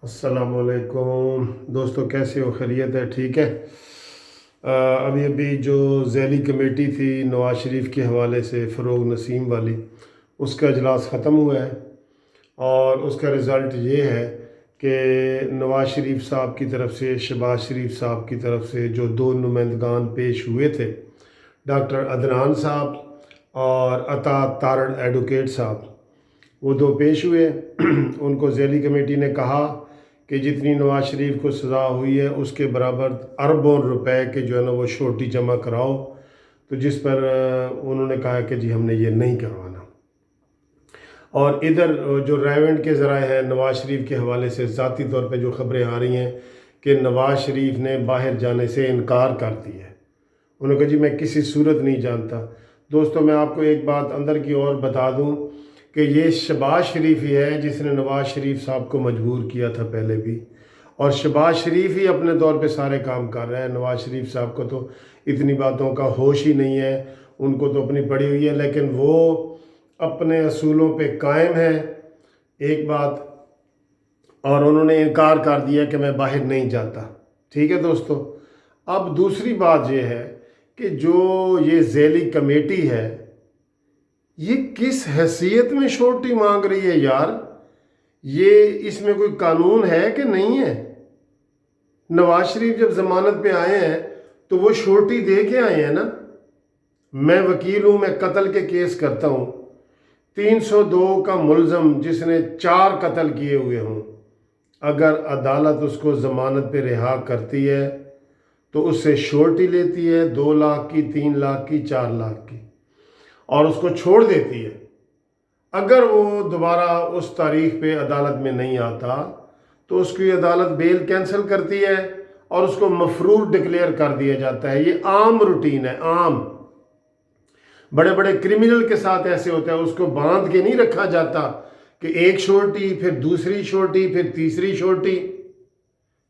السلام علیکم دوستو، کیسے ہو؟ خیریت ہے؟ ٹھیک ہے۔ ابھی جو ذیلی کمیٹی تھی نواز شریف کے حوالے سے، فروغ نسیم والی، اس کا اجلاس ختم ہوا ہے اور اس کا رزلٹ یہ ہے کہ نواز شریف صاحب کی طرف سے، شہباز شریف صاحب کی طرف سے جو دو نمائندگان پیش ہوئے تھے، ڈاکٹر عدنان صاحب اور عطا تارڑ ایڈوکیٹ صاحب، وہ دو پیش ہوئے۔ ان کو ذیلی کمیٹی نے کہا کہ جتنی نواز شریف کو سزا ہوئی ہے اس کے برابر اربوں روپے کے جو ہے نا وہ شورٹی جمع کراؤ، تو جس پر انہوں نے کہا کہ جی ہم نے یہ نہیں کروانا۔ اور ادھر جو ریونڈ کے ذرائع ہیں نواز شریف کے حوالے سے، ذاتی طور پہ جو خبریں آ رہی ہیں کہ نواز شریف نے باہر جانے سے انکار کر دیا ہے۔ انہوں نے کہا جی میں کسی صورت نہیں جانتا۔ دوستو، میں آپ کو ایک بات اندر کی اور بتا دوں کہ یہ شہباز شریف ہی ہے جس نے نواز شریف صاحب کو مجبور کیا تھا پہلے بھی، اور شہباز شریف ہی اپنے طور پہ سارے کام کر رہے ہیں۔ نواز شریف صاحب کو تو اتنی باتوں کا ہوش ہی نہیں ہے، ان کو تو اپنی پڑی ہوئی ہے، لیکن وہ اپنے اصولوں پہ قائم ہے۔ ایک بات، اور انہوں نے انکار کر دیا کہ میں باہر نہیں جاتا۔ ٹھیک ہے دوستو، اب دوسری بات یہ ہے کہ جو یہ ذیلی کمیٹی ہے، یہ کس حیثیت میں شورٹی مانگ رہی ہے یار؟ یہ اس میں کوئی قانون ہے کہ نہیں ہے؟ نواز شریف جب ضمانت پہ آئے ہیں تو وہ شورٹی دے کے آئے ہیں نا۔ میں وکیل ہوں، میں قتل کے کیس کرتا ہوں۔ 302 کا ملزم جس نے 4 قتل کیے ہوئے ہوں، اگر عدالت اس کو ضمانت پہ رہا کرتی ہے تو اس سے شورٹی لیتی ہے 2 لاکھ کی، 3 لاکھ کی، 4 لاکھ کی، اور اس کو چھوڑ دیتی ہے۔ اگر وہ دوبارہ اس تاریخ پہ عدالت میں نہیں آتا تو اس کی عدالت بیل کینسل کرتی ہے اور اس کو مفرور ڈکلیئر کر دیا جاتا ہے۔ یہ عام روٹین ہے، عام۔ بڑے بڑے کرمنل کے ساتھ ایسے ہوتا ہے، اس کو باندھ کے نہیں رکھا جاتا کہ ایک شورٹی، پھر دوسری شورٹی، پھر تیسری شورٹی۔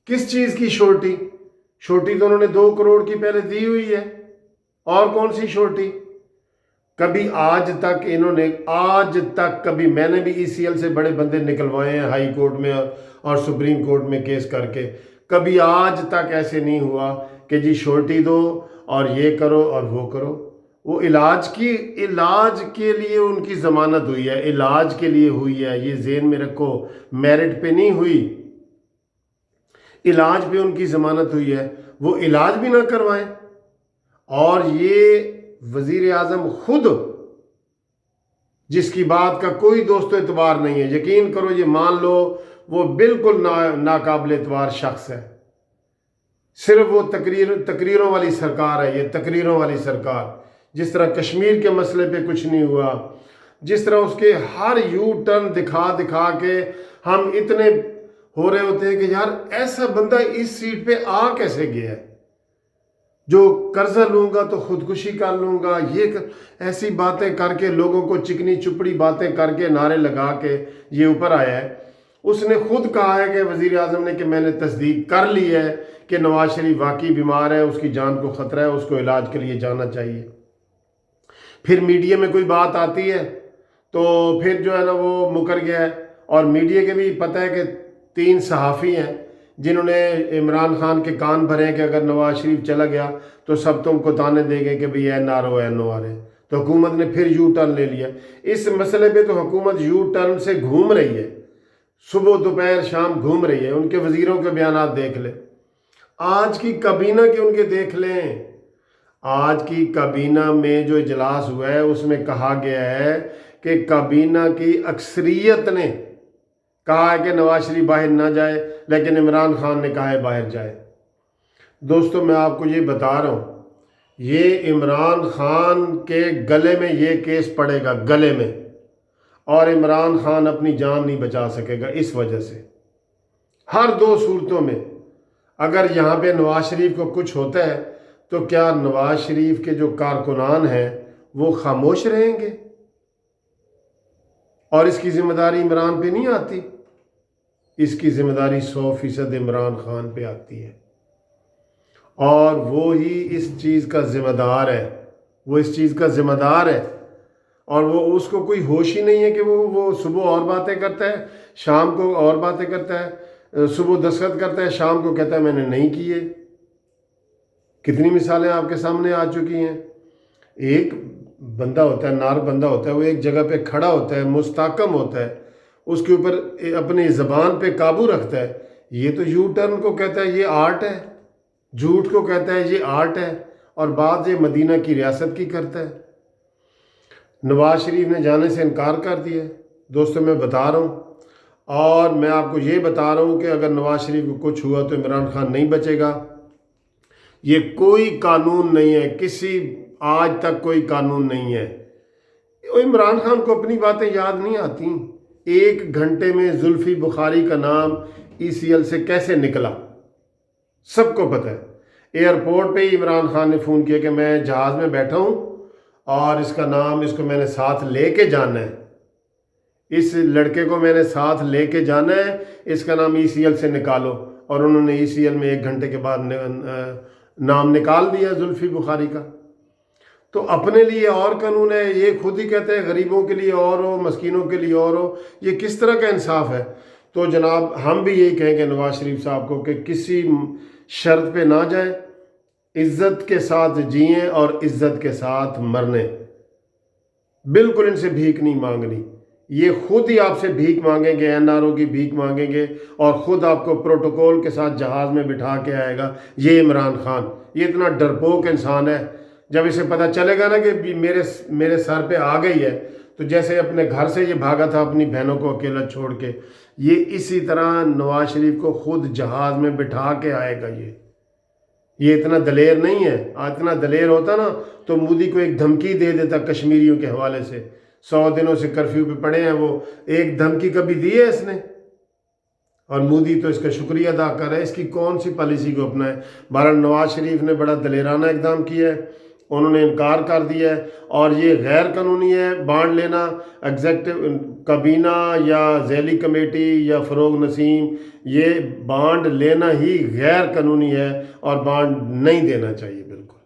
کس چیز کی شورٹی؟ شورٹی تو انہوں نے 2 کروڑ کی پہلے دی ہوئی ہے، اور کون سی شورٹی؟ کبھی آج تک کبھی میں نے بھی ECL سے بڑے بندے نکلوائے ہیں ہائی کورٹ میں اور سپریم کورٹ میں کیس کر کے، کبھی آج تک ایسے نہیں ہوا کہ جی شورٹی دو اور یہ کرو اور وہ کرو۔ وہ علاج کے لیے ان کی ضمانت ہوئی ہے، علاج کے لیے ہوئی ہے، یہ ذہن میں رکھو، میرٹ پہ نہیں ہوئی، علاج پہ ان کی ضمانت ہوئی ہے۔ وہ علاج بھی نہ کروائیں، اور یہ وزیر اعظم خود، جس کی بات کا کوئی دوستو اعتبار نہیں ہے، یقین کرو، یہ مان لو وہ بالکل ناقابل اعتبار شخص ہے۔ صرف وہ تقریروں والی سرکار ہے، یہ تقریروں والی سرکار۔ جس طرح کشمیر کے مسئلے پہ کچھ نہیں ہوا، جس طرح اس کے ہر یو ٹرن دکھا کے ہم اتنے ہو رہے ہوتے ہیں کہ یار ایسا بندہ اس سیٹ پہ آ کیسے گیا ہے، جو قرضہ لوں گا تو خودکشی کر لوں گا، یہ ایسی باتیں کر کے، لوگوں کو چکنی چپڑی باتیں کر کے، نعرے لگا کے یہ اوپر آیا ہے۔ اس نے خود کہا ہے کہ وزیر اعظم نے کہ میں نے تصدیق کر لی ہے کہ نواز شریف واقعی بیمار ہے، اس کی جان کو خطرہ ہے، اس کو علاج کے لیے جانا چاہیے۔ پھر میڈیا میں کوئی بات آتی ہے تو پھر جو ہے نا وہ مکر گیا ہے، اور میڈیا کے بھی پتہ ہے کہ 3 صحافی ہیں جنہوں نے عمران خان کے کان بھرے ہیں کہ اگر نواز شریف چلا گیا تو سب تم کو تانے دے گے کہ بھئی این آر او ہے، تو حکومت نے پھر یو ٹرن لے لیا۔ اس مسئلے پہ تو حکومت یو ٹرن سے گھوم رہی ہے، صبح دوپہر شام گھوم رہی ہے۔ ان کے وزیروں کے بیانات دیکھ لیں، آج کی کابینہ کے ان کے دیکھ لیں۔ آج کی کابینہ میں جو اجلاس ہوا ہے اس میں کہا گیا ہے کہ کابینہ کی اکثریت نے کہا ہے کہ نواز شریف باہر نہ جائے، لیکن عمران خان نے کہا ہے باہر جائے۔ دوستو، میں آپ کو یہ بتا رہا ہوں، یہ عمران خان کے گلے میں یہ کیس پڑے گا، گلے میں، اور عمران خان اپنی جان نہیں بچا سکے گا اس وجہ سے۔ ہر 2 صورتوں میں اگر یہاں پہ نواز شریف کو کچھ ہوتا ہے تو کیا نواز شریف کے جو کارکنان ہیں وہ خاموش رہیں گے؟ اور اس کی ذمہ داری عمران پہ نہیں آتی، اس کی ذمہ داری 100% عمران خان پہ آتی ہے، اور وہ ہی اس چیز کا ذمہ دار ہے، وہ اس چیز کا ذمہ دار ہے، اور وہ اس کو کوئی ہوش ہی نہیں ہے کہ وہ صبح اور باتیں کرتا ہے، شام کو اور باتیں کرتا ہے۔ صبح دستخط کرتا ہے، شام کو کہتا ہے میں نے نہیں کیے۔ کتنی مثالیں آپ کے سامنے آ چکی ہیں۔ ایک بندہ ہوتا ہے، نار بندہ ہوتا ہے، وہ ایک جگہ پہ کھڑا ہوتا ہے، مستحکم ہوتا ہے، اس کے اوپر اپنی زبان پہ قابو رکھتا ہے۔ یہ تو یو ٹرن کو کہتا ہے یہ آرٹ ہے، جھوٹ کو کہتا ہے یہ آرٹ ہے، اور بات یہ مدینہ کی ریاست کی کرتا ہے۔ نواز شریف نے جانے سے انکار کر دیا۔ دوستوں میں بتا رہا ہوں، اور میں آپ کو یہ بتا رہا ہوں کہ اگر نواز شریف کو کچھ ہوا تو عمران خان نہیں بچے گا۔ یہ کوئی قانون نہیں ہے، کسی آج تک کوئی قانون نہیں ہے۔ عمران خان کو اپنی باتیں یاد نہیں آتی۔ 1 گھنٹے میں زلفی بخاری کا نام ECL سے کیسے نکلا سب کو پتہ ہے۔ ایئرپورٹ پہ ہی عمران خان نے فون کیا کہ میں جہاز میں بیٹھا ہوں اور اس کا نام، اس کو میں نے ساتھ لے کے جانا ہے، اس لڑکے کو میں نے ساتھ لے کے جانا ہے، اس کا نام ECL سے نکالو، اور انہوں نے ECL میں 1 گھنٹے کے بعد نام نکال دیا زلفی بخاری کا۔ تو اپنے لیے اور قانون ہے، یہ خود ہی کہتے ہیں غریبوں کے لیے اور ہو، مسکینوں کے لیے اور ہو۔ یہ کس طرح کا انصاف ہے؟ تو جناب ہم بھی یہی کہیں گے نواز شریف صاحب کو کہ کسی شرط پہ نہ جائیں، عزت کے ساتھ جئیں اور عزت کے ساتھ مرنے۔ بالکل ان سے بھیک نہیں مانگنی، یہ خود ہی آپ سے بھیک مانگیں گے، NRO کی بھیک مانگیں گے، اور خود آپ کو پروٹوکول کے ساتھ جہاز میں بٹھا کے آئے گا یہ عمران خان۔ یہ اتنا ڈرپوک انسان ہے، جب اسے پتہ چلے گا نا کہ میرے سر پہ آ گئی ہے، تو جیسے اپنے گھر سے یہ بھاگا تھا اپنی بہنوں کو اکیلا چھوڑ کے، یہ اسی طرح نواز شریف کو خود جہاز میں بٹھا کے آئے گا۔ یہ اتنا دلیر نہیں ہے۔ اتنا دلیر ہوتا نا تو مودی کو ایک دھمکی دے دیتا کشمیریوں کے حوالے سے۔ 100 دنوں سے کرفیو پہ پڑے ہیں، وہ ایک دھمکی کبھی دی ہے اس نے؟ اور مودی تو اس کا شکریہ ادا کر رہا ہے، اس کی کون سی پالیسی کو اپنا ہے۔ بہرحال نواز شریف نے بڑا دلیرانہ اقدام کیا ہے، انہوں نے انکار کر دیا ہے، اور یہ غیر قانونی ہے۔ بانڈ لینا ایگزیکٹو کابینہ یا ذیلی کمیٹی یا فروغ نسیم، یہ بانڈ لینا ہی غیر قانونی ہے، اور بانڈ نہیں دینا چاہیے بالکل۔